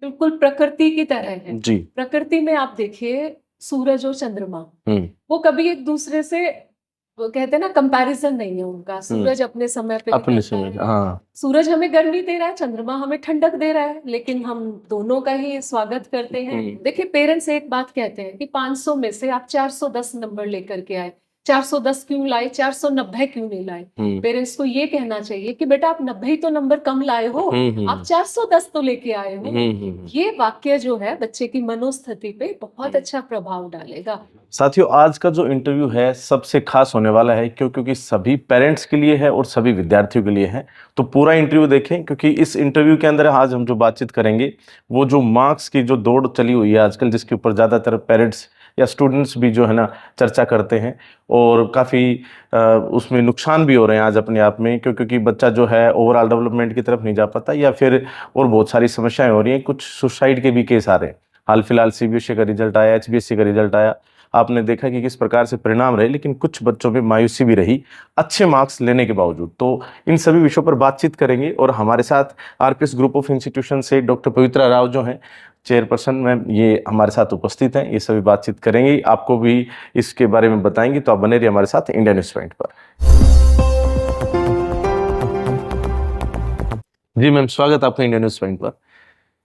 बिल्कुल प्रकृति की तरह है। जी। प्रकृति में आप देखिए सूरज और चंद्रमा, हम्म। वो कभी एक दूसरे से, वो कहते हैं ना, कंपैरिजन नहीं है उनका। हम्म। सूरज अपने समय पे अपने निकलता समय, है, हाँ। सूरज हमें गर्मी दे रहा है, चंद्रमा हमें ठंडक दे रहा है, लेकिन हम दोनों का ही स्वागत करते हैं। देखिए पेरेंट्स एक बात कहते हैं कि 500 में से आप 410 नंबर लेकर के आए, 410 क्यों लाए, 490 क्यों नहीं लाए? पेरेंट्स को ये कहना चाहिए कि बेटा आप 90 ही तो नंबर कम लाए हो, आप 410 तो लेके आए हो। ये वाक्य जो है बच्चे की मनोस्थिति पे बहुत अच्छा प्रभाव डालेगा। साथियों, आज का जो इंटरव्यू है सबसे खास होने वाला है, क्योंकि सभी पेरेंट्स के लिए है और सभी विद्यार्थियों के लिए है। तो पूरा इंटरव्यू देखें, क्योंकि इस इंटरव्यू के अंदर आज हम जो बातचीत करेंगे वो जो मार्क्स की जो दौड़ चली हुई है आजकल, जिसके ऊपर ज़्यादातर पेरेंट्स या स्टूडेंट्स भी जो है ना चर्चा करते हैं, और काफ़ी उसमें नुकसान भी हो रहे हैं आज अपने आप में, क्योंकि बच्चा जो है ओवरऑल डेवलपमेंट की तरफ नहीं जा पाता, या फिर और बहुत सारी समस्याएं हो रही हैं। कुछ सुसाइड के भी केस आ रहे हैं। हाल फिलहाल सीबीएसई का रिजल्ट आया, एचबीएसई का रिजल्ट आया, आपने देखा कि किस प्रकार से परिणाम रहे, लेकिन कुछ बच्चों में मायूसी भी रही अच्छे मार्क्स लेने के बावजूद। तो इन सभी विषयों पर बातचीत करेंगे, और हमारे साथ आरपीएस ग्रुप ऑफ इंस्टीट्यूशन से डॉक्टर पवित्रा राव जो हैं चेयरपर्सन मैम, ये हमारे साथ उपस्थित हैं। ये सभी बातचीत करेंगे, आपको भी इसके बारे में बताएंगे। तो आप बने रहिए हमारे साथ इंडिया न्यूज़ पॉइंट पर। जी मैम, स्वागत आपका इंडिया न्यूज़ पॉइंट पर।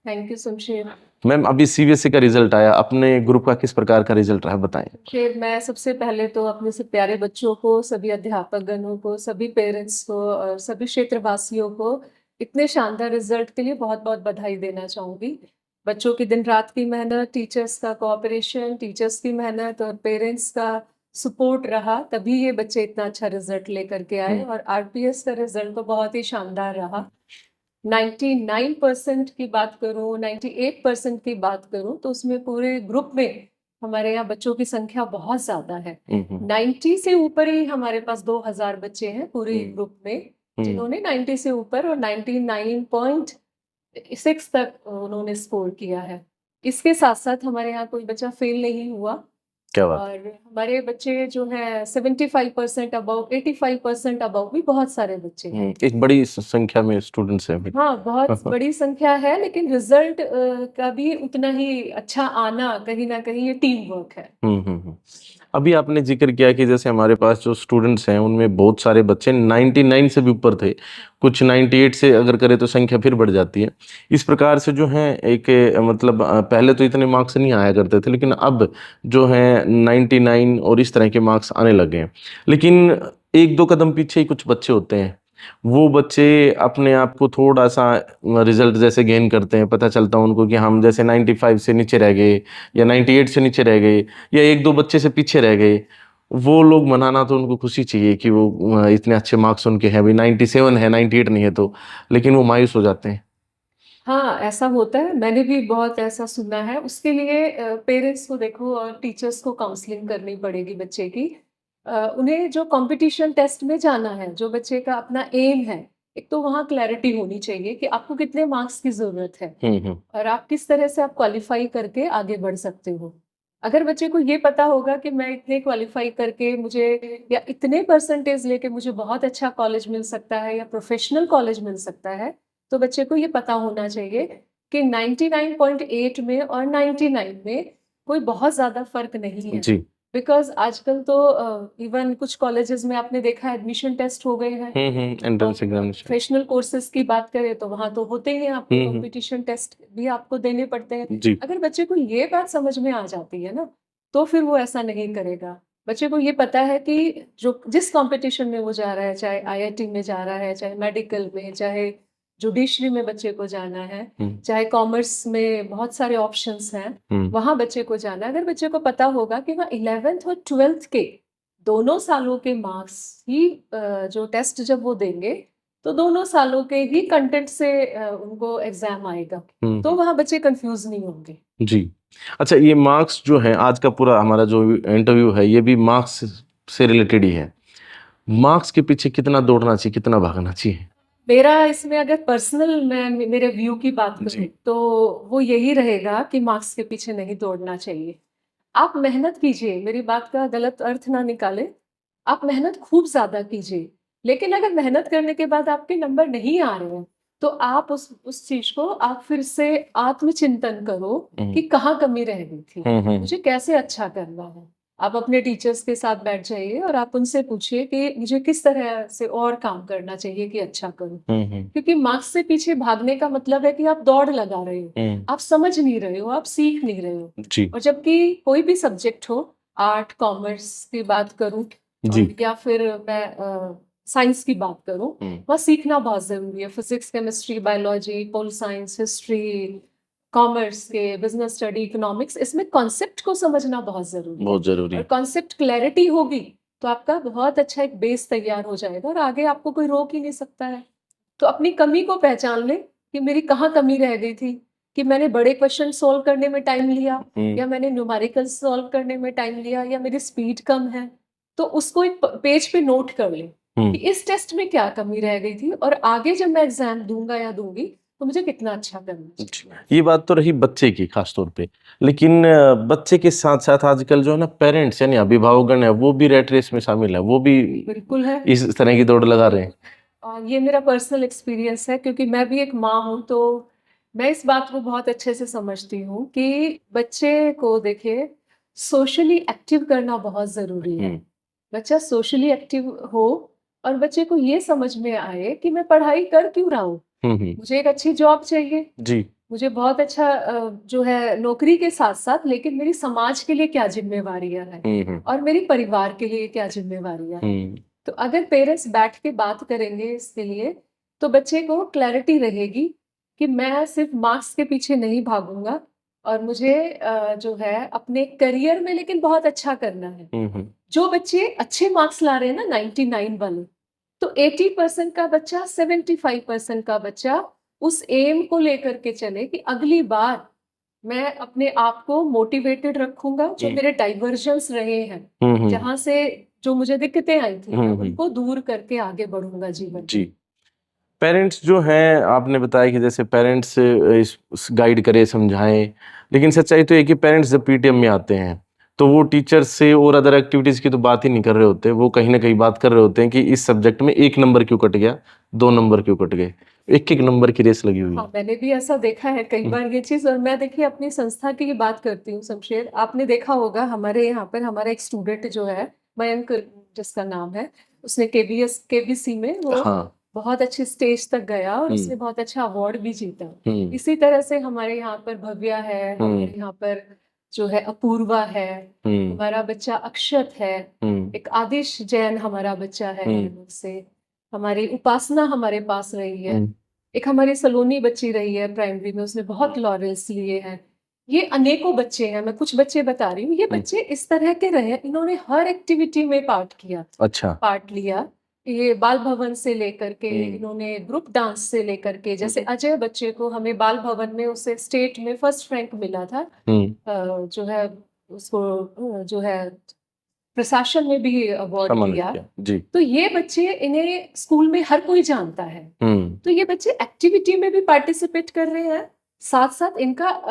Thank you Shamsher. मैम, अभी सीबीएसई का रिजल्ट आया, अपने ग्रुप का किस प्रकार का रिजल्ट रहा, बताएं। शेर, मैं सबसे पहले तो अपने से प्यारे बच्चों को, सभी अध्यापक गणों को, सभी पेरेंट्स को और सभी क्षेत्रवासियों को इतने शानदार रिजल्ट के लिए बहुत बहुत बधाई देना चाहूँगी। बच्चों की दिन रात की मेहनत, टीचर्स का कोऑपरेशन, टीचर्स की मेहनत और पेरेंट्स का सपोर्ट रहा, तभी ये बच्चे इतना अच्छा रिजल्ट लेकर के आए। और आरपीएस का रिजल्ट तो बहुत ही शानदार रहा। 99% की बात करूं, 98% की बात करूं, तो उसमें पूरे ग्रुप में हमारे यहाँ बच्चों की संख्या बहुत ज्यादा है। 90 से ऊपर ही हमारे पास 2000 बच्चे हैं पूरे ग्रुप में जिन्होंने 90 से ऊपर और 99.6 तक उन्होंने स्कोर किया है। इसके साथ साथ हमारे यहाँ कोई बच्चा फेल नहीं हुआ। क्या बात। और हमारे बच्चे जो हैं 75% अबव, 85% अबव भी बहुत सारे बच्चे हैं। एक बड़ी संख्या में स्टूडेंट्स हैं अभी। हाँ, बहुत बड़ी संख्या है, लेकिन रिजल्ट का भी उतना ही अच्छा आना कहीं ना कहीं ये टीम वर्क है। अभी आपने जिक्र किया कि जैसे हमारे पास जो स्टूडेंट्स हैं उनमें बहुत सारे बच्चे 99 से भी ऊपर थे, कुछ 98 से अगर करें तो संख्या फिर बढ़ जाती है। इस प्रकार से जो है एक मतलब पहले तो इतने मार्क्स नहीं आया करते थे, लेकिन अब जो है 99 और इस तरह के मार्क्स आने लगे हैं। लेकिन एक दो कदम पीछे ही कुछ बच्चे होते हैं, वो बच्चे अपने आप को थोड़ा सा रिजल्ट जैसे गेन करते हैं, पता चलता है उनको कि हम जैसे 95 से नीचे रह गए या 98 से नीचे रह गए या एक दो बच्चे से पीछे रह गए। वो लोग मनाना तो उनको खुशी चाहिए कि वो इतने अच्छे मार्क्स उनके हैं, भाई 97 है 98 नहीं है तो, लेकिन वो मायूस हो जाते हैं। हाँ, ऐसा होता है, मैंने भी बहुत ऐसा सुना है। उसके लिए पेरेंट्स को देखो और टीचर्स को काउंसलिंग करनी पड़ेगी बच्चे की। उन्हें जो कंपटीशन टेस्ट में जाना है, जो बच्चे का अपना एम है, एक तो वहाँ क्लैरिटी होनी चाहिए कि आपको कितने मार्क्स की जरूरत है और आप किस तरह से आप क्वालिफाई करके आगे बढ़ सकते हो। अगर बच्चे को ये पता होगा कि मैं इतने क्वालिफाई करके मुझे, या इतने परसेंटेज लेके मुझे बहुत अच्छा कॉलेज मिल सकता है या प्रोफेशनल कॉलेज मिल सकता है, तो बच्चे को ये पता होना चाहिए कि 99.8 में और 99 में कोई बहुत ज्यादा फर्क नहीं है। जी। बिकॉज आजकल तो इवन कुछ कॉलेजेस में आपने देखा एडमिशन टेस्ट हो गए हैं। Entrance examination. प्रोफेशनल कोर्सेज की बात करें तो वहां तो होते ही हैं, आपको कंपटीशन टेस्ट भी आपको देने पड़ते हैं। जी। अगर बच्चे को ये बात समझ में आ जाती है ना, तो फिर वो ऐसा नहीं करेगा। बच्चे को ये पता है कि जो जिस कंपटीशन में वो जा रहा है, चाहे आईआईटी में जा रहा है, चाहे मेडिकल में, चाहे जुडिशरी में बच्चे को जाना है, चाहे कॉमर्स में बहुत सारे ऑप्शंस हैं, वहां बच्चे को जाना है। अगर बच्चे को पता होगा कि वहाँ 11th और 12th के दोनों सालों के मार्क्स ही जो टेस्ट जब वो देंगे तो दोनों सालों के ही कंटेंट से उनको एग्जाम आएगा, तो वहाँ बच्चे कंफ्यूज नहीं होंगे। जी। अच्छा, ये मार्क्स जो है, आज का पूरा हमारा जो इंटरव्यू है ये भी मार्क्स से रिलेटेड ही है। मार्क्स के पीछे कितना दौड़ना चाहिए, कितना भागना चाहिए? मेरा इसमें अगर पर्सनल मैं मेरे व्यू की बात करूं तो वो यही रहेगा कि मार्क्स के पीछे नहीं दौड़ना चाहिए। आप मेहनत कीजिए, मेरी बात का गलत अर्थ ना निकाले, आप मेहनत खूब ज्यादा कीजिए, लेकिन अगर मेहनत करने के बाद आपके नंबर नहीं आ रहे हैं तो आप उस चीज़ को आप फिर से आत्मचिंतन करो हम्म कि कहाँ कमी रह गई थी, हम्म मुझे कैसे अच्छा करना है। आप अपने टीचर्स के साथ बैठ जाइए और आप उनसे पूछिए कि मुझे किस तरह से और काम करना चाहिए कि अच्छा करूँ। हम्म क्योंकि मार्क्स से पीछे भागने का मतलब है कि आप दौड़ लगा रहे हो, आप समझ नहीं रहे हो, आप सीख नहीं रहे हो। जी और जबकि कोई भी सब्जेक्ट हो, आर्ट, कॉमर्स की बात करूँ जी या फिर मैं साइंस की बात करूँ, वहाँ सीखना बहुत ज़रूरी है। Physics, chemistry, biology, pol science, history, commerce के बिज़नेस स्टडी, इकोनॉमिक्स, इसमें कॉन्सेप्ट को समझना बहुत ज़रूरी है। बहुत जरूरी और है। कॉन्सेप्ट क्लैरिटी होगी, तो आपका बहुत अच्छा एक बेस तैयार हो जाएगा और आगे आपको कोई रोक ही नहीं सकता है। तो अपनी कमी को पहचान लें कि मेरी कहाँ कमी रह गई थी, कि मैंने बड़े क्वेश्चन सॉल्व करने में टाइम लिया या मैंने न्यूमेरिकल्स सॉल्व करने में टाइम लिया या मेरी स्पीड कम है। तो उसको एक पेज पे नोट कर लें कि इस टेस्ट में क्या कमी रह गई थी और आगे जब मैं एग्जाम दूंगा या दूंगी तो मुझे कितना अच्छा करना चाहिए। ये बात तो रही बच्चे की खास तौर पे, लेकिन बच्चे के साथ साथ आजकल जो है ना पेरेंट्स यानी अभिभावकगण है वो भी रेट रेस में शामिल है, वो भी बिल्कुल है। इस तरह की दौड़ लगा रहे हैं। ये मेरा पर्सनल एक्सपीरियंस है क्योंकि मैं भी एक माँ हूँ, तो मैं इस बात को बहुत अच्छे से समझती हूँ कि बच्चे को देखिए सोशली एक्टिव करना बहुत ज़रूरी है। बच्चा सोशली एक्टिव हो और बच्चे को ये समझ में आए कि मैं पढ़ाई कर क्यों रहा हूँ, हम्म मुझे एक अच्छी जॉब चाहिए, जी मुझे बहुत अच्छा जो है नौकरी के साथ-साथ लेकिन मेरी समाज के लिए क्या ज़िम्मेवारियाँ हैं हम्म और मेरे परिवार के लिए क्या ज़िम्मेवारियाँ हैं। हम्म तो अगर पेरेंट्स बैठ के बात करेंगे इसके लिए, तो बच्चे को क्लैरिटी रहेगी कि मैं सिर्फ़ मार्क्स के पीछे नहीं भागूँगा और मुझे जो है अपने करियर में लेकिन बहुत अच्छा करना है। हम्म जो बच्चे अच्छे मार्क्स ला रहे हैं ना 99 वाले, तो 80% का बच्चा, 75% का बच्चा उस एम को लेकर के चले कि अगली बार मैं अपने आप को मोटिवेटेड रखूंगा, जो मेरे डाइवर्जन्स रहे हैं, जहां से जो मुझे दिक्कतें आई थी, मैं उनको दूर करके आगे बढ़ूंगा जीवन में। जी। पेरेंट्स जो हैं आपने बताया कि जैसे पेरेंट्स इस गाइड करें समझाएं, लेकिन सच्चाई तो ये है कि पेरेंट्स जब पीटीएम में आते हैं तो वो टीचर्स से और अदर एक्टिविटीज की तो बात ही नहीं कर रहे होते, वो कहीं ना कहीं बात कर रहे होते हैं कि इस सब्जेक्ट में 1 नंबर क्यों कट गया, 2 नंबर क्यों कट गए, एक एक नंबर की रेस लगी हुई है। हाँ, मैंने भी ऐसा देखा है कई बार ये चीज। और मैं देखिए अपनी संस्था की ही बात करती हूँ शमशेर, आपने देखा होगा हमारे यहाँ पर हमारा एक स्टूडेंट जो है मयंक, जिसका नाम है, उसने केबीसी में वो हाँ बहुत अच्छे स्टेज तक गया और उसने बहुत अच्छा अवार्ड भी जीता। इसी तरह से हमारे यहाँ पर भव्या है, हमारे यहाँ पर जो है अपूर्वा है, हमारा बच्चा अक्षत है, एक आदिश जैन हमारा बच्चा है मुझसे, हमारी उपासना हमारे पास रही है, एक हमारी सलोनी बच्ची रही है प्राइमरी में, उसने बहुत लॉरेल्स लिए हैं। ये अनेकों बच्चे हैं, मैं कुछ बच्चे बता रही हूँ। ये बच्चे इस तरह के रहे, इन्होंने हर एक्टिविटी में अच्छा पार्ट लिया। ये बाल भवन से लेकर के इन्होंने ग्रुप डांस से लेकर के, जैसे अजय बच्चे को हमें बाल भवन में उसे स्टेट में फर्स्ट रैंक मिला था। जो है उसको जो है प्रशासन में भी अवार्ड सम्मानित दिया। किया जी। तो ये बच्चे, इन्हें स्कूल में हर कोई जानता है, तो ये बच्चे एक्टिविटी में भी पार्टिसिपेट कर रहे हैं। साथ साथ इनका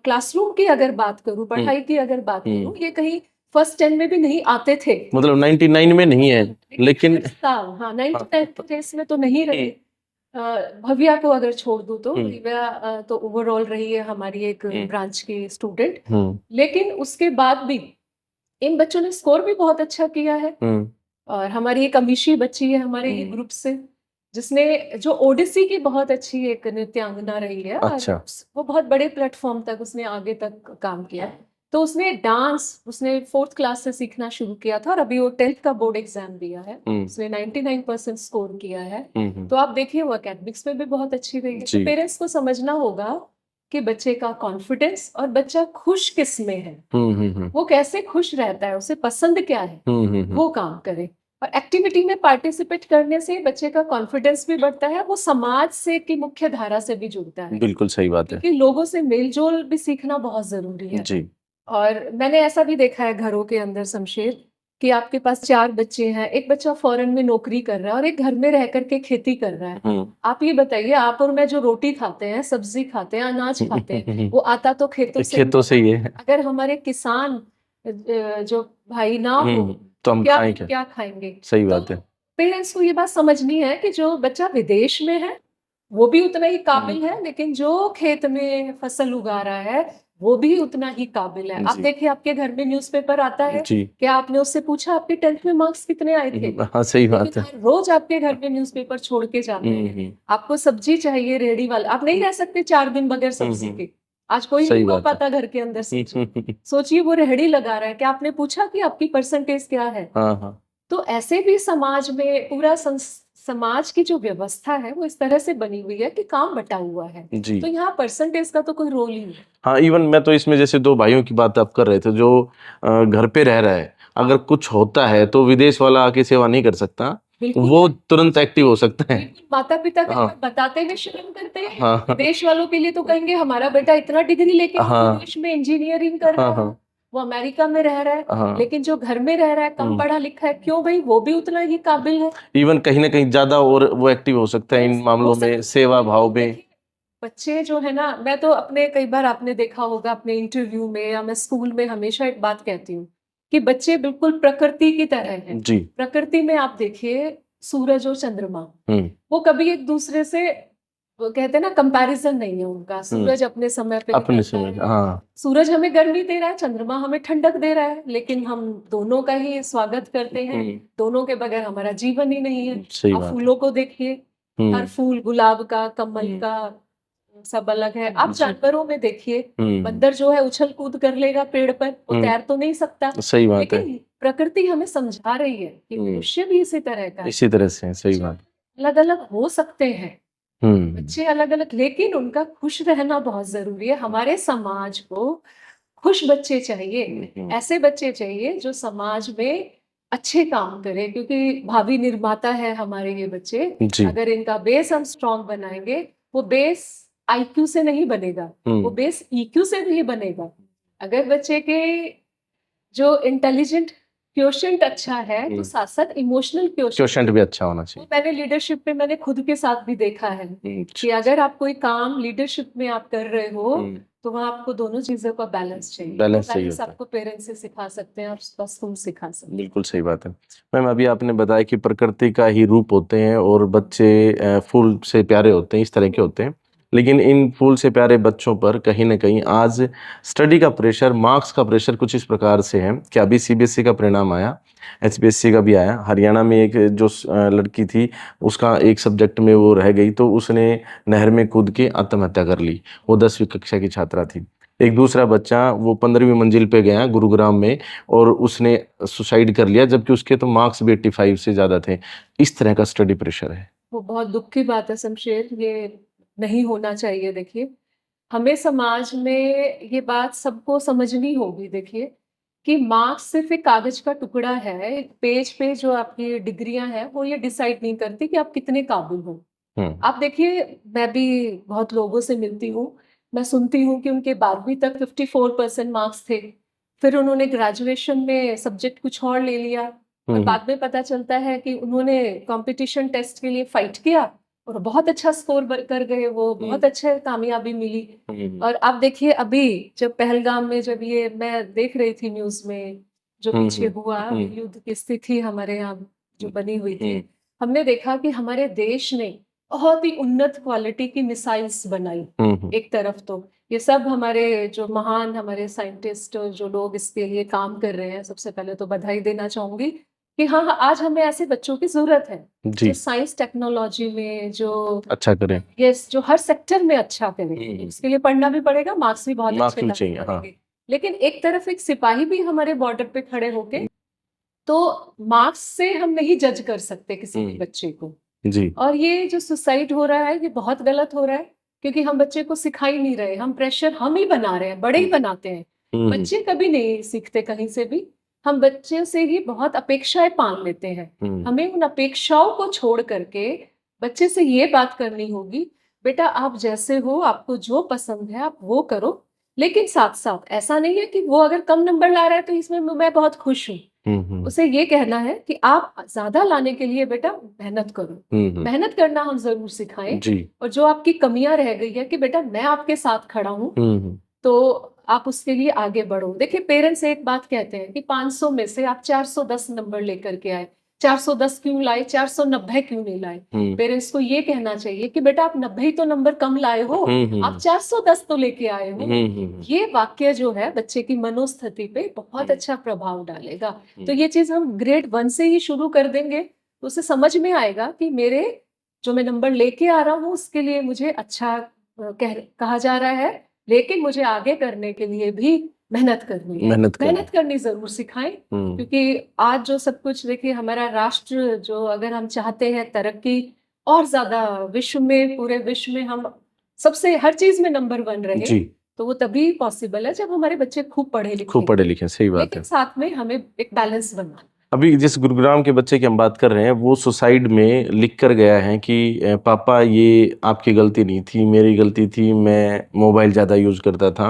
क्लासरूम की अगर बात करूं, पढ़ाई की अगर बात करूं, ये कहीं फर्स्ट 10 में भी नहीं आते थे, मतलब 99 में नहीं है, लेकिन हाँ 99 रेस में तो नहीं रहे। भव्या को अगर छोड़ दूं तो भव्या तो ओवरऑल रही है हमारी एक ब्रांच की स्टूडेंट, लेकिन उसके बाद भी इन बच्चों ने स्कोर भी बहुत अच्छा किया है। और हमारी एक अमीशी बच्ची है हमारे ही ग्रुप से, जिसने जो ओडिसी की बहुत अच्छी एक नृत्यांगना रही है, और अच्छा वो बहुत बड़े प्लेटफॉर्म तक उसने आगे तक काम किया। तो उसने डांस, उसने 4th क्लास से सीखना शुरू किया था और अभी वो 10th का बोर्ड एग्जाम दिया है, उसने 99% स्कोर किया है। तो आप देखिए वो एकेडमिक्स में भी बहुत अच्छी रही है। तो पेरेंट्स को समझना होगा कि बच्चे का कॉन्फिडेंस और बच्चा खुश किस में है, वो कैसे खुश रहता है, उसे पसंद क्या है, वो काम करे। और एक्टिविटी में पार्टिसिपेट करने से बच्चे का कॉन्फिडेंस भी बढ़ता है, वो समाज से की मुख्य धारा से भी जुड़ता है, बिल्कुल सही बात है क्योंकि लोगों से मेलजोल भी सीखना बहुत जरूरी है। जी। और मैंने ऐसा भी देखा है घरों के अंदर शमशेर, कि आपके पास 4 बच्चे हैं, एक बच्चा फॉरेन में नौकरी कर रहा है और एक घर में रह करके खेती कर रहा है। आप ये बताइए, आप और मैं जो रोटी खाते हैं, सब्जी खाते हैं, अनाज खाते हैं, वो आता तो खेतों से ही है। अगर हमारे किसान जो भाई ना हो, तो हम क्या खाएं क्या? क्या खाएंगे? सही तो बात है। पेरेंट्स को ये बात समझनी है कि जो बच्चा विदेश में है वो भी उतना ही हम्म, काबिल है, लेकिन जो खेत में फसल उगा रहा है वो भी उतना ही काबिल है। आप जी देखिए, आपके घर में न्यूज़पेपर आता है, जी क्या आपने उससे पूछा आपके 10th में मार्क्स कितने आए थे? हाँ सही बात लेकिन है। हर रोज आपके घर में न्यूज़पेपर छोड़ के जाते हैं। हम्म आपको सब्जी चाहिए, रेडी वाला आप नहीं रह सकते 4 दिन बगैर सब्जी हम्म, के। आज कोई नहीं सही खा बात है। पाता घर के अंदर सब्जी। सोचिए वो रेहड़ी लगा रहा है, क्या आपने पूछा कि आपकी परसेंटेज क्या है? हाँ हाँ तो ऐसे भी समाज में पूरा समाज की जो व्यवस्था है वो इस तरह से बनी हुई है कि काम बटा हुआ है। जी। तो यहाँ परसेंटेज का तो कोई रोल ही नहीं। हाँ इवन मैं तो इसमें जैसे दो भाइयों की बात आप कर रहे थे जो घर पे रह रहा है, अगर कुछ होता है तो विदेश वाला आके सेवा नहीं कर सकता, बिल्कुल वो है। तुरंत एक्टिव हो सकता है। बिल्कुल, माता पिता कई हाँ बार बताते हुए शर्म करते हैं। हाँ विदेश वालों के लिए तो कहेंगे हमारा बेटा इतना डिग्री लेके भी हाँ विदेश में इंजीनियरिंग कर हाँ रहा है, हाँ वो अमेरिका में रह रहा है। हाँ लेकिन जो घर में रह रहा है, कम हम्म, पढ़ा लिखा है, क्यों भाई, वो भी उतना ही काबिल है। इवन कहीं ना कहीं ज्यादा और वो एक्टिव हो सकता है इन यस, हो मामलों में, सकता है। सेवा भाव बिल्कुल, में। देखिए बच्चे जो है ना, मैं तो अपने, कई बार आपने देखा होगा अपने इंटरव्यू में या मैं स्कूल में हमेशा एक बात कहती हूँ कि बच्चे बिल्कुल प्रकृति की तरह हैं। जी। प्रकृति में आप देखिए सूरज और चंद्रमा, हम्म वो कभी एक दूसरे से, वो कहते हैं ना, कंपैरिजन नहीं है उनका। हम्म सूरज अपने समय पे अपने निकलता समय, है, हाँ सूरज हमें गर्मी दे रहा है, चंद्रमा हमें ठंडक दे रहा है, लेकिन हम दोनों का ही स्वागत करते हैं। दोनों के बगैर हमारा जीवन ही नहीं है। सही आप बात है। फूलों को देखिए, हर हम्म फूल, गुलाब का, कमल हम्म, का, सब अलग है। आप जी। जानवरों में देखिए, हम्म बंदर जो है उछल कूद कर लेगा पेड़ पर, वो हम्म, तैर तो नहीं सकता। सही बात है। लेकिन प्रकृति हमें समझा रही है कि हम्म, मनुष्य भी इसी तरह का है। इसी तरह से सही बात। अलग अलग हो सकते हैं हम्म बच्चे, अलग अलग, लेकिन उनका खुश रहना बहुत जरूरी है। हमारे समाज को खुश बच्चे चाहिए, हम्म, ऐसे बच्चे चाहिए जो समाज में अच्छे काम करें, क्योंकि भावी निर्माता है हमारे ये बच्चे। जी। अगर इनका बेस हम स्ट्रांग बनाएंगे, वो बेस आईक्यू से नहीं बनेगा, वो बेस ईक्यू से भी बनेगा। अगर बच्चे के जो इंटेलिजेंट क्वोशंट अच्छा है, तो साथ साथ इमोशनल क्वोशंट, क्वेश्चन भी अच्छा होना वो चाहिए। मैंने लीडरशिप में, मैंने खुद के साथ भी देखा है कि अगर आप कोई काम लीडरशिप में आप कर रहे हो, तो वहाँ आपको दोनों चीजों का बैलेंस चाहिए। वो बैलेंस चाहिए बैलेंस होता है। आपको पेरेंट्स से सिखा सकते हैं, आप उसका स्कूल सिखा सकते हैं। बिल्कुल सही बात है। मैम अभी आपने बताया कि प्रकृति का ही रूप होते हैं और बच्चे फूल से प्यारे होते हैं, इस तरह के होते हैं, लेकिन इन फूल से प्यारे बच्चों पर कहीं ना कहीं आज स्टडी का प्रेशर, मार्क्स का प्रेशर कुछ इस प्रकार से है कि अभी सीबीएसई का परिणाम आया, एचबीएससी का भी आया। हरियाणा में एक जो लड़की थी, उसका एक सब्जेक्ट में वो रह गई तो उसने नहर में कूद के आत्महत्या कर ली। वो 10वीं कक्षा की छात्रा थी। एक दूसरा बच्चा वो 15वीं मंजिल पे गया गुरुग्राम में और उसने सुसाइड कर लिया, जबकि उसके तो मार्क्स भी 85 से ज्यादा थे। इस तरह का स्टडी प्रेशर है। वो बहुत दुख की बात है शमशेर, ये नहीं होना चाहिए। देखिए, हमें समाज में ये बात सबको समझनी होगी। देखिए कि मार्क्स सिर्फ एक कागज का टुकड़ा है, एक पेज पे जो आपकी डिग्रियां हैं वो ये डिसाइड नहीं करती कि आप कितने काबिल हो। हम्म आप देखिए, मैं भी बहुत लोगों से मिलती हूँ, मैं सुनती हूँ कि उनके 12वीं तक 54% मार्क्स थे, फिर उन्होंने ग्रेजुएशन में सब्जेक्ट कुछ और ले लिया, और हम्म बाद में पता चलता है कि उन्होंने कंपटीशन टेस्ट के लिए फाइट किया और बहुत अच्छा स्कोर कर गए, वो बहुत अच्छे कामयाबी मिली। हम्म और आप देखिए अभी, जब पहलगाम में, जब ये मैं देख रही थी न्यूज में, जो पीछे हुआ युद्ध की स्थिति हमारे यहाँ जो बनी हुई थी, हमने देखा कि हमारे देश ने बहुत ही उन्नत क्वालिटी की मिसाइल्स बनाई। एक तरफ तो ये सब हमारे जो महान हमारे साइंटिस्ट और जो लोग इसके लिए काम कर रहे हैं, सबसे पहले तो बधाई देना चाहूंगी कि हाँ हाँ, आज हमें ऐसे बच्चों की जरूरत है जो जी। साइंस टेक्नोलॉजी में, जो अच्छा करें। यस, जो हर सेक्टर में अच्छा करें। इसके लिए पढ़ना भी पड़ेगा, मार्क्स भी बहुत मार्क्स अच्छे भी लाने चाहिए, हाँ। पड़ेंगे। लेकिन एक तरफ एक सिपाही भी हमारे बॉर्डर पे खड़े होके, तो मार्क्स से हम नहीं जज कर सकते किसी भी बच्चे को। जी। और ये जो सुसाइड हो रहा है, ये बहुत गलत हो रहा है, क्योंकि हम बच्चे को सिखा ही नहीं रहे, हम प्रेशर हम ही बना रहे हैं, बड़े ही बनाते हैं। बच्चे कभी नहीं सीखते कहीं से भी, हम बच्चे से ही बहुत अपेक्षाएं पाल लेते हैं। हमें उन अपेक्षाओं को छोड़ करके बच्चे से ये बात करनी होगी, बेटा आप जैसे हो, आपको जो पसंद है आप वो करो, लेकिन साथ साथ ऐसा नहीं है कि वो अगर कम नंबर ला रहा है तो इसमें मैं बहुत खुश हूँ। उसे ये कहना है कि आप ज्यादा लाने के लिए बेटा मेहनत करो, मेहनत करना हम जरूर सिखाएं। जी। और जो आपकी कमियां रह गई है कि बेटा मैं आपके साथ खड़ा हूँ, तो आप उसके लिए आगे बढ़ो। देखिए, पेरेंट्स एक बात कहते हैं कि 500 में से आप 410 नंबर लेकर के आए, 410 क्यों लाए, 490 क्यों नहीं लाए? पेरेंट्स को ये कहना चाहिए कि बेटा आप 90 ही तो नंबर कम लाए हो, आप 410 तो लेके आए हो। ये वाक्य जो है बच्चे की मनोस्थिति पे बहुत अच्छा प्रभाव डालेगा। तो ये चीज हम ग्रेड 1 से ही शुरू कर देंगे तो उसे समझ में आएगा कि मेरे जो मैं नंबर लेके आ रहा हूँ उसके लिए मुझे अच्छा कहा जा रहा है, लेकिन मुझे आगे करने के लिए भी मेहनत करनी है। मेहनत करनी जरूर सिखाएं, क्योंकि आज जो सब कुछ देखिए हमारा राष्ट्र जो अगर हम चाहते हैं तरक्की और ज्यादा विश्व में, पूरे विश्व में हम सबसे हर चीज में नंबर 1 रहे, तो वो तभी पॉसिबल है जब हमारे बच्चे खूब पढ़े लिखे। सही बात है। लेकिन साथ में हमें एक बैलेंस बनना। अभी जिस गुरुग्राम के बच्चे की हम बात कर रहे हैं वो सुसाइड में लिख कर गया है कि पापा ये आपकी गलती नहीं थी, मेरी गलती थी, मैं मोबाइल ज़्यादा यूज़ करता था।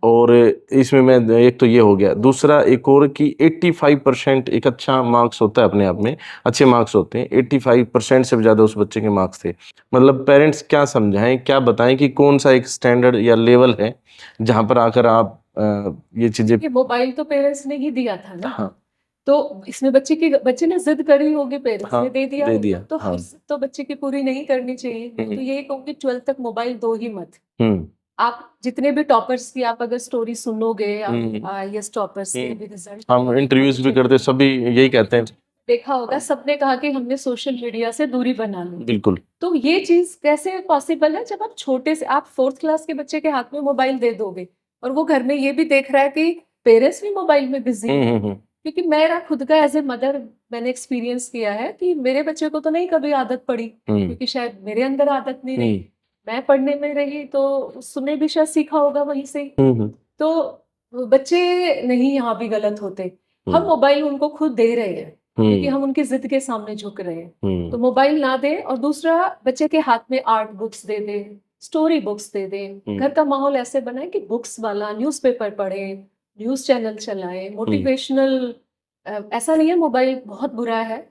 और इसमें मैं एक तो ये हो गया, दूसरा एक और कि 85% एक अच्छा मार्क्स होता है, अपने आप में अच्छे मार्क्स होते हैं, 85% से ज़्यादा उस बच्चे के मार्क्स थे। मतलब पेरेंट्स क्या समझाएं, क्या बताएं कि कौन सा एक स्टैंडर्ड या लेवल है जहाँ पर आकर आप ये चीज़ें। मोबाइल तो पेरेंट्स ने ही दिया था ना। हाँ। तो इसमें बच्चे ने जिद करी होगी, पेरेंट्स ने दे दिया तो हाँ। तो बच्चे की पूरी नहीं करनी चाहिए। तो यही कहूँगी 12th तक मोबाइल दो ही मत। आप जितने भी टॉपर्स की आप अगर स्टोरी सुनोगे, IAS टॉपर्स के भी रिजल्ट, हम इंटरव्यूज भी करते, सभी यही कहते हैं, देखा होगा, सबने कहा कि हमने सोशल मीडिया से दूरी बना ली। बिल्कुल। तो ये चीज कैसे पॉसिबल है जब आप छोटे से, आप 4th क्लास के बच्चे के हाथ में मोबाइल दे दोगे और वो घर में ये भी देख रहा है कि पेरेंट्स भी मोबाइल में बिजी है। क्योंकि मेरा खुद का एज ए मदर मैंने एक्सपीरियंस किया है कि मेरे बच्चे को तो नहीं कभी आदत पड़ी, क्योंकि शायद मेरे अंदर आदत नहीं रही, मैं पढ़ने में रही, तो उसने भी शायद सीखा होगा वहीं से। तो बच्चे नहीं यहाँ भी गलत होते, हम मोबाइल उनको खुद दे रहे हैं क्योंकि हम उनकी जिद के सामने झुक रहे हैं। तो मोबाइल ना दे, और दूसरा बच्चे के हाथ में आर्ट बुक्स दे दे, स्टोरी बुक्स दे दे, घर का माहौल ऐसे बनाए कि बुक्स वाला, न्यूज़पेपर पढ़े, न्यूज चैनल चलाए, मोटिवेशनल। ऐसा नहीं है मोबाइल बहुत बुरा है,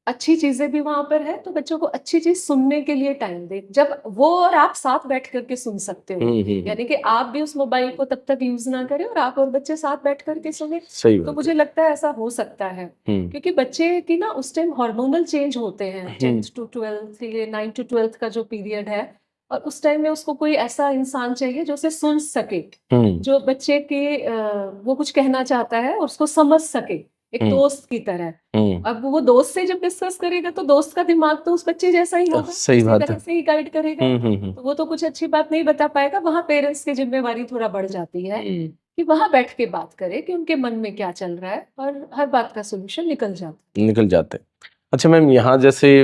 अच्छी चीजें भी वहां पर है, तो बच्चों को अच्छी चीज सुनने के लिए टाइम दे, जब वो और आप साथ बैठ करके सुन सकते हो। यानी कि आप भी उस मोबाइल को तब तक यूज ना करें और आप और बच्चे साथ बैठ करके सुने। तो मुझे लगता है ऐसा हो सकता है, क्योंकि बच्चे की ना उस टाइम हार्मोनल चेंज होते हैं, 10th to 12th, ये 9th to 12th का जो पीरियड है, और उस टाइम में उसको कोई ऐसा इंसान चाहिए जो उसे सुन सके, जो बच्चे के वो कुछ कहना चाहता है और उसको समझ सके, एक दोस्त की तरह। अब वो दोस्त से जब डिस्कस करेगा तो दोस्त का दिमाग तो उस बच्चे जैसा ही होगा, सही बात है, से ही गाइड करेगा। तो वो तो कुछ अच्छी बात नहीं बता पाएगा। वहां पेरेंट्स की जिम्मेवारी थोड़ा बढ़ जाती है कि वहां बैठ के बात करे कि उनके मन में क्या चल रहा है, और हर बात का सोल्यूशन निकल जाते। अच्छा मैम, यहाँ जैसे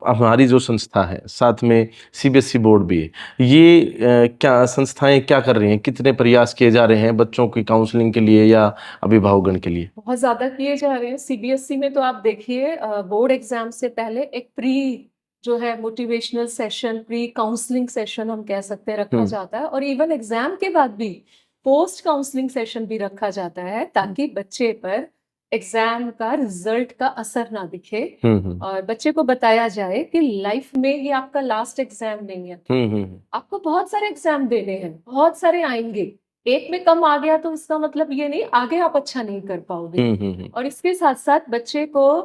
हमारी जो संस्था है, साथ में CBSE बोर्ड भी है, ये क्या संस्थाएं क्या कर रही हैं, कितने प्रयास किए जा रहे हैं बच्चों की काउंसलिंग के लिए या अभिभावकगण के लिए? बहुत ज्यादा किए जा रहे हैं। CBSE में तो आप देखिए, बोर्ड एग्जाम से पहले एक प्री जो है motivational session, pre counselling session हम कह सकते हैं, रखा जाता है, और इवन एग्जाम के बाद भी पोस्ट काउंसलिंग सेशन भी रखा जाता है, ताकि बच्चे पर एग्जाम का रिजल्ट का असर ना दिखे, और बच्चे को बताया जाए कि लाइफ में ये आपका लास्ट एग्जाम नहीं है, आपको बहुत सारे एग्जाम देने हैं, बहुत सारे आएंगे, एक में कम आ गया तो उसका मतलब ये नहीं आगे आप अच्छा नहीं कर पाओगे। और इसके साथ साथ बच्चे को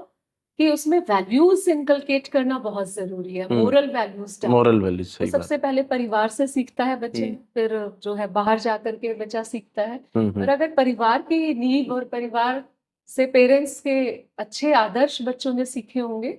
कि उसमें वैल्यूज इनकलकेट करना बहुत जरूरी है, मोरल वैल्यूज। तो सबसे पहले परिवार से सीखता है बच्चे, फिर जो है बाहर जाकर के बच्चा सीखता है। और अगर परिवार की नींव और परिवार से पेरेंट्स के अच्छे आदर्श बच्चों ने सीखे होंगे,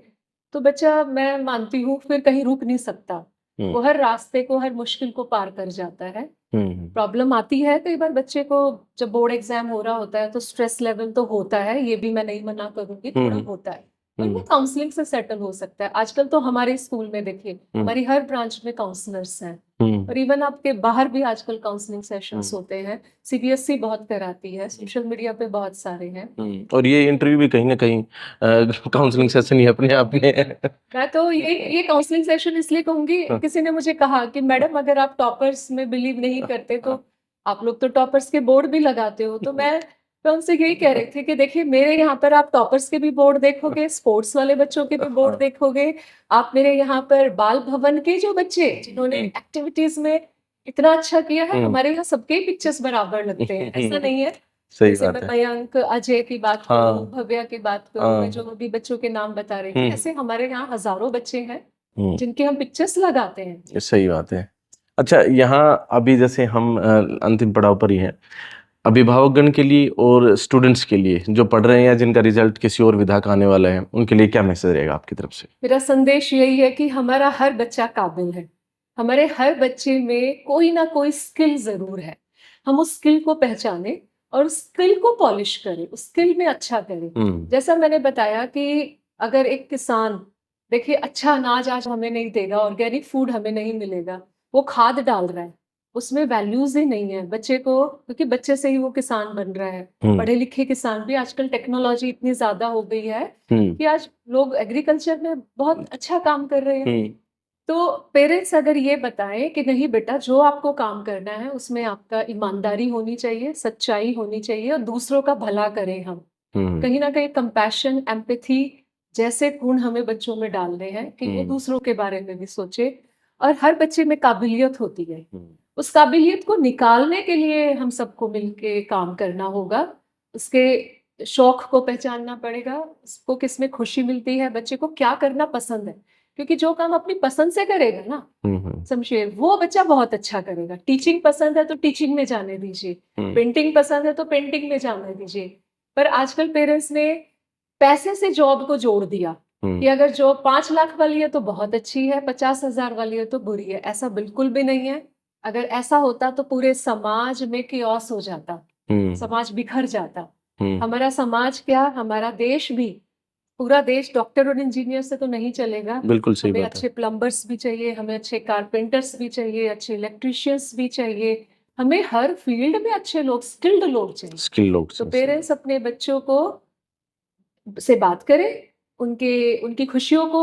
तो बच्चा, मैं मानती हूँ, फिर कहीं रुक नहीं सकता, वो हर रास्ते को, हर मुश्किल को पार कर जाता है। प्रॉब्लम आती है कई बार बच्चे को, जब बोर्ड एग्जाम हो रहा होता है तो स्ट्रेस लेवल तो होता है, ये भी मैं नहीं मना करूंगी, थोड़ा होता है, पर वो काउंसलिंग से सेटल हो सकता है। आजकल तो हमारे स्कूल में देखिए, हमारी हर ब्रांच में काउंसलर्स हैं, और इवन आपके बाहर भी आजकल काउंसलिंग सेशंस होते हैं। CBSE बहुत कराती है, सोशल मीडिया पे बहुत सारे हैं, और ये इंटरव्यू भी कहीं ना कहीं काउंसलिंग सेशन ही अपने आप में मैं तो ये काउंसलिंग सेशन इसलिए कहूंगी, किसी ने मुझे कहा कि मैडम अगर आप टॉपर्स में बिलीव नहीं करते तो आप लोग तो टॉपर्स के बोर्ड भी लगाते हो। तो मैं उनसे यही कह रही थी कि देखिए, मेरे यहाँ पर आप टॉपर्स के भी बोर्ड देखोगे, स्पोर्ट्स वाले बच्चों के भी बोर्ड देखोगे, आप मेरे यहाँ पर बाल भवन के जो बच्चे जिन्होंने एक्टिविटीज में इतना अच्छा किया है, हमारे यहाँ सबके पिक्चर्स बराबर लगते हैं, ऐसा नहीं है। सही जैसे बात मैं है। मयंक, अजय की बात करूँ, हाँ, भव्या की बात करूँ, मैं हाँ। जो अभी बच्चों के नाम बता रही थी, हुँ, ऐसे हमारे यहाँ हज़ारों बच्चे हैं, हुँ। जिनके हम पिक्चर्स लगाते हैं। सही बात है। अच्छा, यहाँ अभी जैसे हम अंतिम पड़ाव पर ही हैं, अभिभावकगण के लिए और स्टूडेंट्स के लिए जो पढ़ रहे हैं या जिनका रिजल्ट किसी और विधा का आने वाला है, उनके लिए क्या मैसेज रहेगा आपकी तरफ से? मेरा संदेश यही है कि हमारा हर बच्चा काबिल है। हमारे हर बच्चे में कोई ना कोई स्किल ज़रूर है। हम उस स्किल को पहचानें और उस स्किल को पॉलिश करें, उस स्किल में अच्छा करें। हुँ, जैसा मैंने बताया कि अगर एक किसान देखिए अच्छा अनाज आज हमें नहीं देगा, ऑर्गेनिक फूड हमें नहीं मिलेगा, वो खाद डाल रहा है, उसमें वैल्यूज़ ही नहीं है। बच्चे को क्योंकि बच्चे से ही वो किसान बन रहा है। हुँ, पढ़े-लिखे किसान भी आजकल टेक्नोलॉजी इतनी ज़्यादा हो गई है हुँ, कि आज लोग एग्रीकल्चर में बहुत अच्छा काम कर रहे हैं। हुँ, तो पेरेंट्स अगर ये बताएँ कि नहीं बेटा जो आपको काम करना है उसमें आपका ईमानदारी होनी चाहिए, सच्चाई होनी चाहिए और दूसरों का भला करें हम। हुँ, कहीं न कहीं कंपैशन, एम्पैथी जैसे गुण हमें बच्चों में डालने हैं कि वो हुँ, दूसरों के बारे में भी सोचे और हर बच्चे में काबिलियत होती है। हुँ, उस काबिलियत को निकालने के लिए हम सबको मिलके काम करना होगा। उसके शौक को पहचानना पड़ेगा, उसको किसमें खुशी मिलती है, बच्चे को क्या करना पसंद है। क्योंकि जो काम अपनी पसंद से करेगा ना, हुँ, हुँ, समझिए वो बच्चा बहुत अच्छा करेगा। टीचिंग पसंद है तो टीचिंग में जाने दीजिए, हुँ, पेंटिंग पसंद है तो पेंटिंग में जाने दीजिए। पर आजकल पेरेंट्स ने पैसे से जॉब को जोड़ दिया हुँ, कि अगर जॉब 5 लाख वाली है तो बहुत अच्छी है, 50,000 वाली है तो बुरी है। ऐसा बिल्कुल भी नहीं है। अगर ऐसा होता तो पूरे समाज में किओस हो जाता, हुँ, समाज बिखर जाता। हुँ, हमारा समाज क्या, हमारा देश भी, पूरा देश डॉक्टर और इंजीनियर से तो नहीं चलेगा। बिल्कुल सही हमें बात है। अच्छे प्लम्बर्स भी चाहिए, हमें अच्छे कारपेंटर्स भी चाहिए, अच्छे इलेक्ट्रीशियंस भी चाहिए। हमें हर फील्ड में अच्छे लोग, स्किल्ड लोग चाहिए। स्किल लोग तो से सही बात। पेरेंट्स अपने बच्चों को से बात करें, उनके उनकी खुशियों को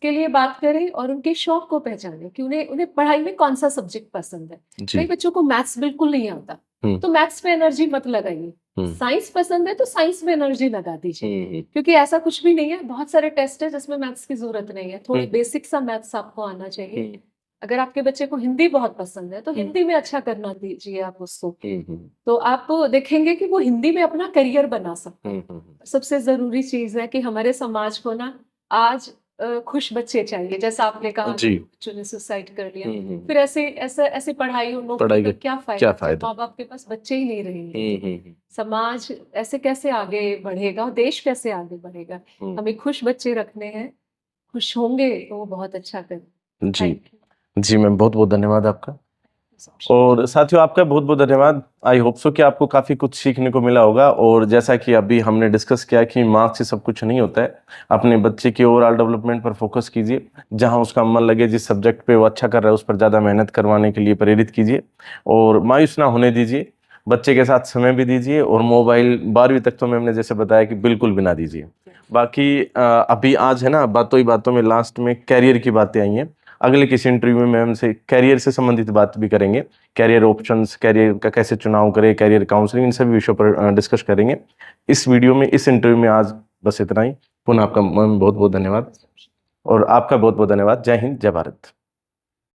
के लिए बात करें और उनके शौक को पहचानें कि उन्हें उन्हें पढ़ाई में कौन-सा सब्जेक्ट पसंद है। कई जी, बच्चों को मैथ्स बिल्कुल नहीं आता, हुँ, तो मैथ्स में एनर्जी मत लगाइए। हुँ, साइंस पसंद है तो साइंस में एनर्जी लगा दीजिए, हुँ, हुँ, क्योंकि ऐसा कुछ भी नहीं है, बहुत सारे टेस्ट हैं जिसमें मैथ्स की ज़रूरत नहीं है, थोड़ी हुँ, बेसिक सा मैथ्स आपको आना चाहिए। हुँ, अगर आपके बच्चे को हिंदी बहुत पसंद है, तो हुँ, हिंदी में अच्छा करना दीजिए आप उसको। हुँ, हुँ, तो आप देखेंगे कि वो हिंदी में अपना करियर बना सकता है। हुँ, हुँ, हुँ। सबसे ज़रूरी चीज़ है कि हमारे समाज को ना आज खुश बच्चे चाहिए, जैसा आपने कहा कि जी, बच्चों ने सुसाइड कर लिया। हुँ, हुँ, फिर ऐसी पढ़ाई और नौकरी पढ़ाई का का क्या क्या फ़ायदा जब फ़ायदा? माँ-बाप के पास बच्चे ही नहीं रहेंगे हुँ, तो? हुँ, हुँ, समाज ऐसे कैसे आगे बढ़ेगा और देश कैसे आगे बढ़ेगा? हुँ, हमें खुश बच्चे रखने हैं, खुश होंगे तो वो बहुत अच्छा करेंगे। जी, थैंक यू जी मैम बहुत-बहुत धन्यवाद आपका। So much. और साथियों आपका बहुत-बहुत धन्यवाद। आई होप सो कि आपको काफ़ी कुछ सीखने को मिला होगा और जैसा कि अभी हमने डिस्कस किया कि मार्क्स से सब कुछ नहीं होता है। अपने बच्चे की ओवरऑल डेवलपमेंट पर फोकस कीजिए। जहाँ उसका मन लगे, जिस सब्जेक्ट पे वो अच्छा कर रहा है, उस पर ज़्यादा मेहनत करवाने के लिए प्रेरित कीजिए और मायूस ना होने दीजिए। बच्चे के साथ समय भी दीजिए और मोबाइल 12वीं तक तो मैम ने जैसे बताया कि बिल्कुल भी ना दीजिए। बाकी अभी आज है ना बातों ही बातों में लास्ट में करियर की बातें आई हैं। अगले किसी इंटरव्यू में मैम से करियर से संबंधित बात भी करेंगे। करियर ऑप्शंस, करियर का कैसे चुनाव करें, करियर काउंसलिंग, इन सभी विषयों पर डिस्कस करेंगे। इस वीडियो में, इस इंटरव्यू में आज बस इतना ही। पुनः आपका मैम बहुत-बहुत धन्यवाद और आपका बहुत-बहुत धन्यवाद। जय हिंद, जय भारत।